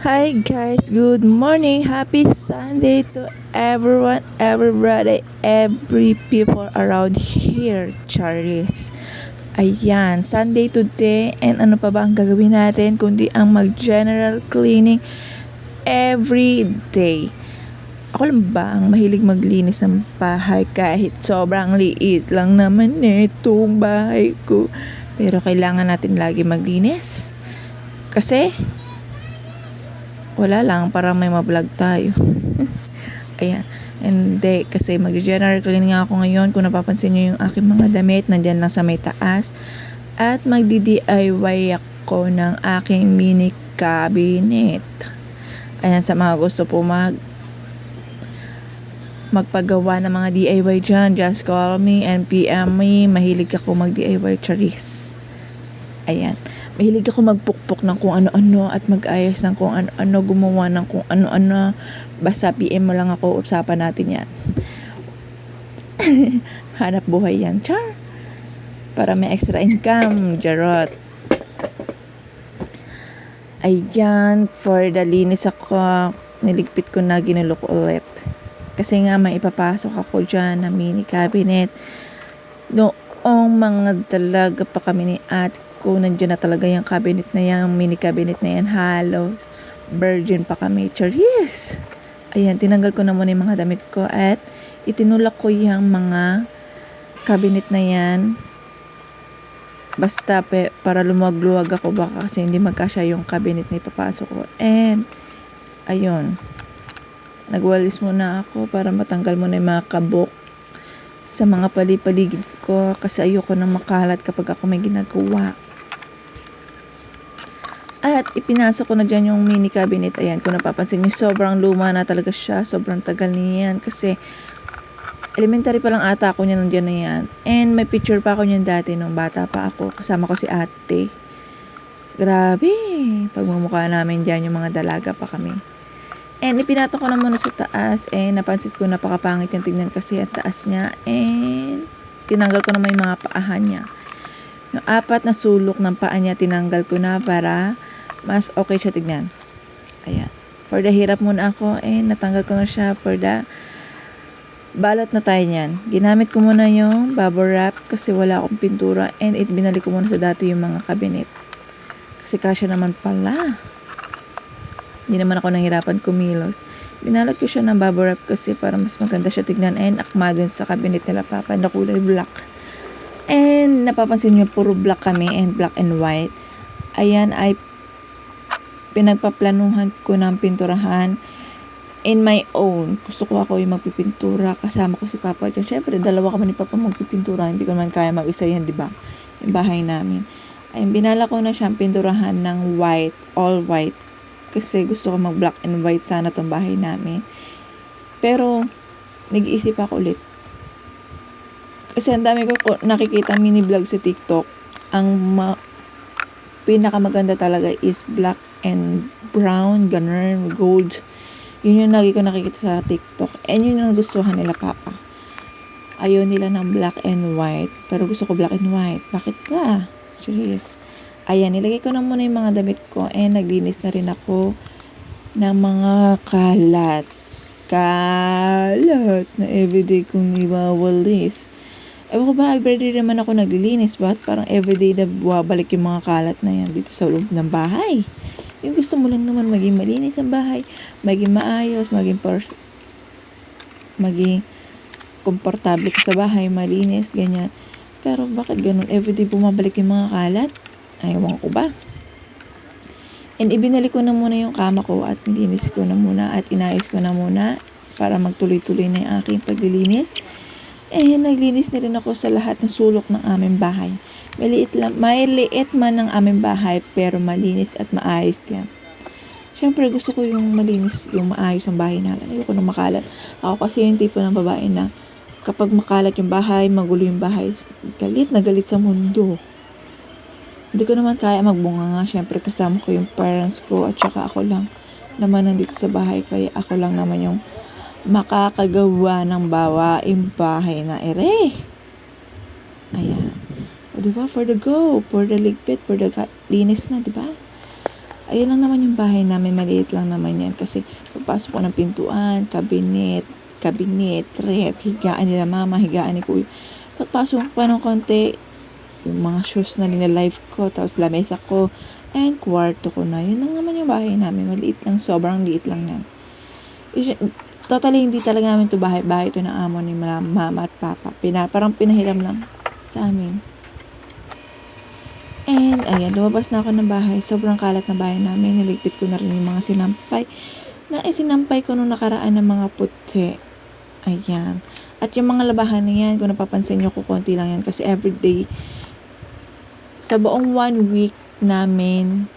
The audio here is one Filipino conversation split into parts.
Hi guys, good morning. Happy Sunday to everyone, everybody, every people around here, Charis. Ayan, Sunday today and ano pa ba ang gagawin natin kundi ang mag-general cleaning every day. Ako lang ba ang mahilig maglinis ng bahay kahit sobrang liit lang naman itong bahay ko. Pero kailangan natin lagi maglinis. Kasi wala lang, para may ma-vlog tayo. Ayan. Hindi, kasi mag-general cleaning nga ako ngayon. Kung napapansin nyo yung aking mga damit, nandyan lang sa may taas. At magdi-DIY ako ng aking mini cabinet. Ayan, sa mga gusto po magpagawa ng mga DIY dyan, just call me and PM me. Mahilig ako mag-DIY, Charis. Ayan. Mahilig ako magpukpok ng kung ano-ano at mag-ayos ng kung ano-ano, gumawa ng kung ano-ano. Basta PM mo lang ako, usapan natin yan. Hanap buhay yan, char. Para may extra income, jarot. Ayan, for the linis ako, niligpit ko na, ginulok ulit. Kasi nga may ipapasok ako dyan na mini cabinet. Noong mga dalaga pa kami ni ate ko, nandiyan na talaga yung cabinet na yan, mini cabinet na yan, halos virgin pa kami, charis. Ayan, tinanggal ko na muna yung mga damit ko at itinulak ko yung mga cabinet na yan. Basta para lumuwag-luwag ako, baka kasi hindi magkasya yung cabinet na ipapasok ko. And ayun, nagwalis muna ako para matanggal muna yung mga kabok sa mga paligid ko kasi ayoko nang makalat kapag ako may ginagawa. At ipinasok ko na dyan yung mini cabinet. Ayan, kung napapansin nyo, sobrang luma na talaga siya. Sobrang tagal niyan kasi elementary pa lang ata ako niyan, nandiyan na yan. And may picture pa ako niyan dati nung bata pa ako. Kasama ko si ate. Grabe, pagmumukha namin dyan yung mga dalaga pa kami. And ipinato ko na muna sa taas. And napansin ko napakapangit yung tignan kasi ang taas niya. And tinanggal ko na may mga paahan niya. Yung 4 na sulok ng paa niya, tinanggal ko na para mas okay siya tignan. Ayan. For the hirap muna ako, natanggal ko na siya. For the balot na tayo niyan. Ginamit ko muna yung bubble wrap kasi wala akong pintura. And binalik ko muna sa dati yung mga cabinet. Kasi kasya naman pala. Hindi naman ako nahirapan kumilos. Binalot ko siya ng bubble wrap kasi para mas maganda siya tignan. And akma dun sa cabinet nila papa na kulay black. And napapansin nyo, puro black kami and black and white. Ayan ay pinagpaplanuhan ko ng pinturahan in my own. Gusto ko ako yung magpipintura. Kasama ko si Papa dyan. Siyempre, dalawa kami ni Papa magpipintura. Hindi ko naman kaya mag-isa yan, di ba? Yung bahay namin. Ayun, binala ko na siyang pinturahan ng white, all white. Kasi gusto ko mag-black and white sana tong bahay namin. Pero, nag-iisip ako ulit. Kasi ang dami ko nakikita mini vlog sa TikTok. Ang pinakamaganda talaga is black and brown, ganun, gold. Yun yung lagi ko nakikita sa TikTok. And yun yung gustuhan nila papa. Ayaw nila ng black and white. Pero gusto ko black and white. Bakit ka? Serious. Ayan, nilagay ko na muna yung mga damit ko. And naglinis na rin ako ng mga kalat. Kalat na everyday kong iwawalis. Ewan ko ba, everyday naman ako naglilinis. Ba't parang everyday na buwabalik yung mga kalat na yan dito sa loob ng bahay? Yung gusto mo lang naman maging malinis ang bahay, maging maayos, maging komportable ka sa bahay, malinis, ganyan. Pero bakit ganun? Everyday bumabalik yung mga kalat? Ayaw ko ba? And ibinalik ko na muna yung kama ko at nilinis ko na muna at inayos ko na muna para magtuloy-tuloy na yung aking paglilinis. Naglinis na rin ako sa lahat ng sulok ng aming bahay. May liit man ang aming bahay pero malinis at maayos yan. Siyempre gusto ko yung malinis, yung maayos ang bahay namin. Ayoko na makalat. Ako kasi yung tipo ng babae na kapag makalat yung bahay, magulo yung bahay, galit na galit sa mundo. Hindi ko naman kaya magbunga nga. Siyempre kasama ko yung parents ko at saka ako lang naman nandito sa bahay. Kaya ako lang naman yung makakagawa ng bawaing bahay na ere. Ayan. O diba? For the ligpit, for the linis na, diba? Ayun lang naman yung bahay namin, maliit lang naman yan. Kasi pagpasok ko ng pintuan, kabinet, rep, higaan nila mama, higaan ni kuya. Pagpasok ko pa ng konti, yung mga shoes na nila-live ko, tapos lamesa ko, and kwarto ko na. Yun lang naman yung bahay namin. Maliit lang, sobrang liit lang yan. Totally, hindi talaga namin to bahay. Bahay to ng amo ni mama at papa. Parang pinahiram lang sa amin. And, ayan, lumabas na ako ng bahay. Sobrang kalat na bahay namin. Niligpit ko na rin yung mga sinampay. Sinampay ko nung nakaraan ng mga puti. Ayan. At yung mga labahan na yan, kung napapansin nyo ko, konti lang yan. Kasi everyday, sa buong 1 week namin,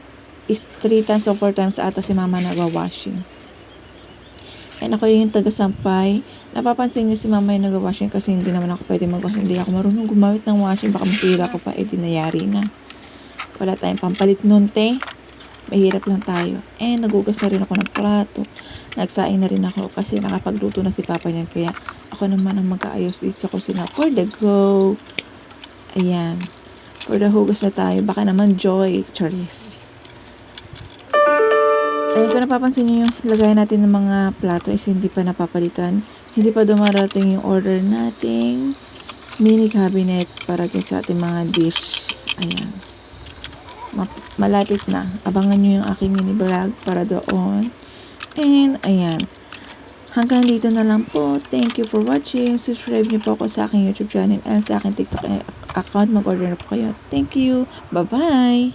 is 3 times or 4 times ata si mama nagwa-washing. And ako yung taga-sampay. Napapansin nyo si mama yung nagwa-washing kasi hindi naman ako pwede mag-washing. Hindi ako marunong gumamit ng washing. Baka masira ko pa, dinayari na. Wala tayong pampalit nun, te. Mahirap lang tayo. And nagugas na rin ako ng plato. Nagsaing na rin ako kasi nakapagluto na si papa niyan. Kaya ako naman ang mag-aayos dito sa kusina. For the go. Ayan. For the hugas na tayo. Baka naman Joy. Charis. Ayun, kung napapansin nyo yung lagayan natin ng mga plato is hindi pa napapalitan. Hindi pa dumarating yung order nating mini cabinet para sa ating mga dish. Ayan. Malapit na. Abangan nyo yung aking mini vlog para doon. And, ayan. Hanggang dito na lang po. Thank you for watching. Subscribe nyo po ako sa aking YouTube channel and sa aking TikTok account. Mag-order na po kayo. Thank you. Bye-bye!